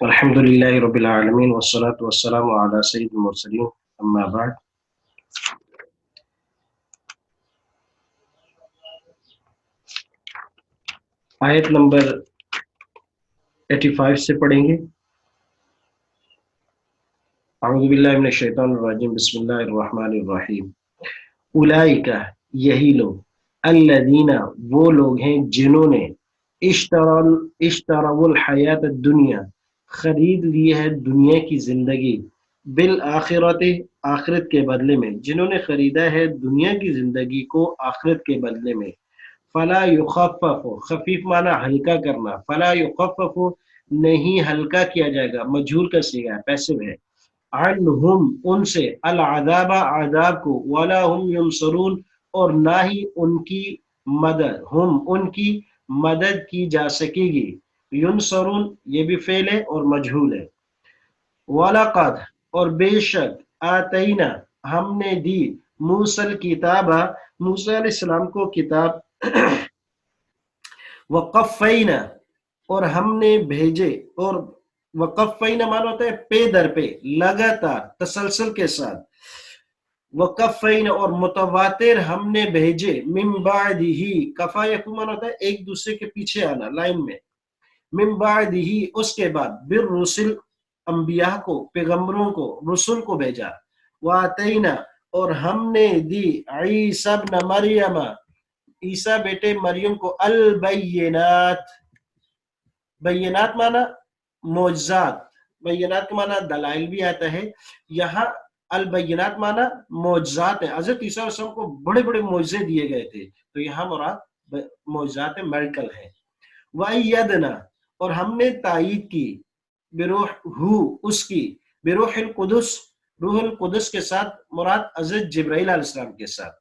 الحمد لله رب العالمين والصلاة والسلام على سيد المرسلين أما بعد. آیت نمبر 85 سے پڑھیں گے. اعوذ باللہ من الشیطان الرجیم بسم اللہ الرحمن الرحیم. اولئک یہی لوگ، الذین وہ لوگ ہیں جنہوں نے اشتروا الحیات الدنیا خرید لی ہے دنیا کی زندگی، بالآخرت آخرت کے بدلے میں، جنہوں نے خریدا ہے دنیا کی زندگی کو آخرت کے بدلے میں. فلا یخفف، خفیف معنی ہلکا کرنا، فلا یخفف نہیں ہلکا کیا جائے گا، مجہول کا صیغہ ہے، پیسو ہے، عنہم ان سے، العذاب عذاب کو، ولا ہم ینصرون اور نہ ہی ان کی مدد، ہم ان کی مدد کی جا سکے گی. ینصرون یہ بھی فعل ہے اور مجہول ہے. وَلَقَدْ اور بے شک آتینا ہم نے دی موسیٰ کتاب، موسیٰ علیہ السلام کو کتاب، وقفینا اور ہم نے بھیجے، اور وقفینا معنی ہوتا ہے پے در پہ، لگاتار تسلسل کے ساتھ. وقفینا اور متواتر ہم نے بھیجے، من بعدہ کفا یکفو معنی ہوتا ہے ایک دوسرے کے پیچھے آنا لائن میں، من بعدہ اس کے بعد، بالرسل انبیاء کو، پیغمبروں کو، رسول کو بھیجا. واتینا اور ہم نے دی عیسیٰ ابن مریم، عیسیٰ بیٹے مریم کو، البینات، بینات معنی معجزات، بینات کا معنی دلائل بھی آتا ہے، یہاں البینات معنی معجزات ہیں. حضرت عیسیٰ علیہ السلام کو بڑے بڑے معجزے دیے گئے تھے، تو یہاں مراد معجزات میریکل ہیں. وَأَيَّدْنَا اور ہم نے تائید کی، بروح اس کی، بروح القدس، روح القدس کے ساتھ، مراد حضرت جبرائیل علیہ السلام کے ساتھ.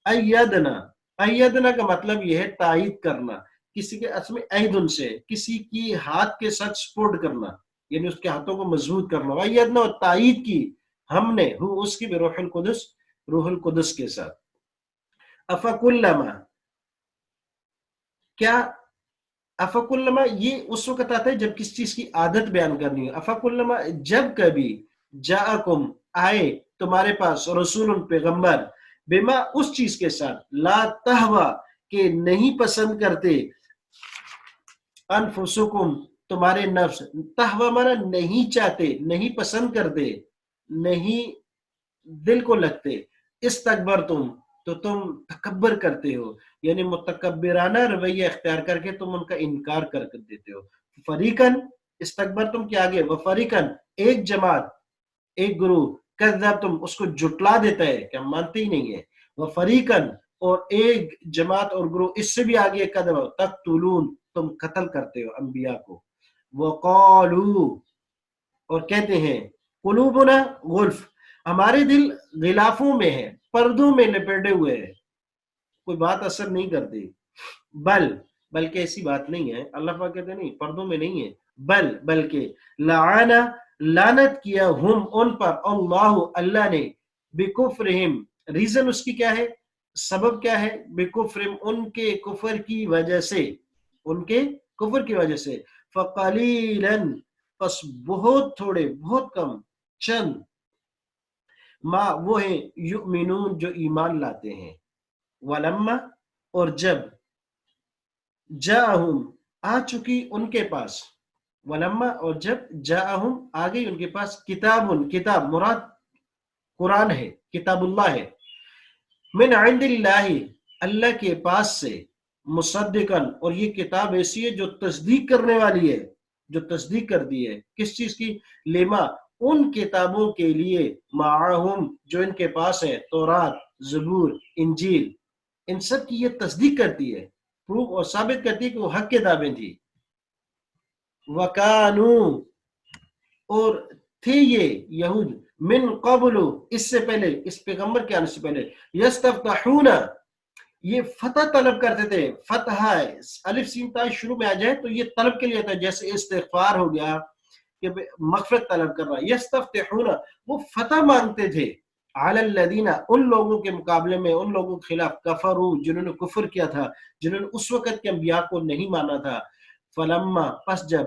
ایدنا کا مطلب یہ ہے تائید کرنا، کسی کے اسم ایدن سے، کسی کی ہاتھ کے ساتھ سپورٹ کرنا، یعنی اس کے ہاتھوں کو مضبوط کرنا. ایدنا اور تائید کی ہم نے اس کی بروح القدس، روح القدس کے ساتھ. افکلما کیا، افکلما یہ اس وقت آتا ہے جب کس چیز کی عادت بیان کرنی ہے. افکلما جب کبھی، جاءکم آئے تمہارے پاس، رسول پیغمبر، بما اس چیز کے ساتھ، لا تہوا کہ نہیں پسند کرتے، انفسکم تمہارے نفس، تہوا مانا نہیں چاہتے، نہیں پسند کرتے، نہیں دل کو لگتے. استکبرتم تو تم تکبر کرتے ہو، یعنی متکبرانہ رویہ اختیار کر کے تم ان کا انکار کر دیتے ہو. فریقاً استکبرتم کے آگے، وفریقاً ایک جماعت، ایک گروہ، کذبتم اس کو جھٹلا دیتا ہے کہ ہم مانتے ہی نہیں ہیں. وفریقاً اور ایک جماعت اور گروہ اس سے بھی آگے، قدم تقتلون تم قتل کرتے ہو انبیاء کو. وقالو اور کہتے ہیں، قلوبنا غلف ہمارے دل غلافوں میں ہے، پردوں میں لپیٹے ہوئے ہیں، کوئی بات اثر نہیں کرتی. بلکہ ایسی بات نہیں ہے، اللہ پاک کہتے نہیں پردوں میں نہیں ہے، بلکہ لعنت کیا ہم ان پر، اللہ نے، بکفرہم ریزن اس کی کیا ہے، سبب کیا ہے، بکفرہم ان کے کفر کی وجہ سے، ان کے کفر کی وجہ سے. فقلیلاً پس بہت تھوڑے، بہت کم، چند، ما وہ ہیں، یؤمنون جو ایمان لاتے ہیں. ولما اور جب، جاءہم آ چکی ان کے پاس، ولما اور جب، جاءہم آ گئی ان کے پاس، کتاب مراد قرآن ہے، کتاب اللہ ہے، من عند اللہ اللہ کے پاس سے، مصدقاً اور یہ کتاب ایسی ہے جو تصدیق کرنے والی ہے، جو تصدیق کر دی ہے کس چیز کی، لما ان کتابوں کے لیے، معاہم جو ان کے پاس ہے، تورات، زبور، انجیل، ان سب کی یہ تصدیق کرتی ہے، پروف اور ثابت کرتی ہے کہ وہ حق کتابیں تھی. وَكَانُوا اور تھے یہ یہود، من قبل اس سے پہلے، اس پیغمبر کے آنے سے پہلے، یستفتحون یہ فتح طلب کرتے تھے. فتح الف سین تا شروع میں آ جائے تو یہ طلب کے لیے ہوتا ہے، جیسے استغفار ہو گیا کہ مغفرت طلب کر رہا ہے. یستفتحون وہ فتح مانگتے تھے، علی الذین ان لوگوں کے مقابلے میں، ان لوگوں کے خلاف، کفروا جنہوں نے کفر کیا تھا، جنہوں نے اس وقت کے انبیاء کو نہیں مانا تھا. فلما پس جب،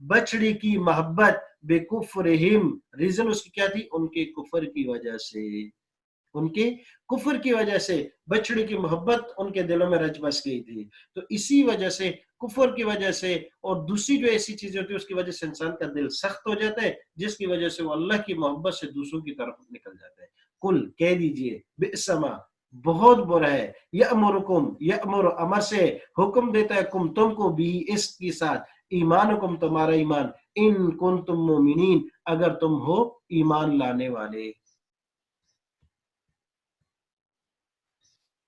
بچڑی کی محبت بے کفرہم، ریزن اس کی کیا تھی؟ ان کے کفر کی وجہ سے، ان کے کفر کی وجہ سے بچڑی کی محبت ان کے دلوں میں رچ بس گئی تھی۔ تو اسی وجہ سے، کفر کی وجہ سے، اور دوسری جو ایسی چیزیں ہوتی ہے اس کی وجہ سے انسان کا دل سخت ہو جاتا ہے، جس کی وجہ سے وہ اللہ کی محبت سے دوسروں کی طرف نکل جاتا ہے۔ کل کہہ دیجئے، بئسما، بہت برا ہے، یأمرکم، یأمر امر سے حکم دیتا ہے، کم تم کو بھی اس کے ساتھ، ایمانکم تمہارا ایمان، ان کنتم مومنین اگر تم ہو ایمان لانے والے۔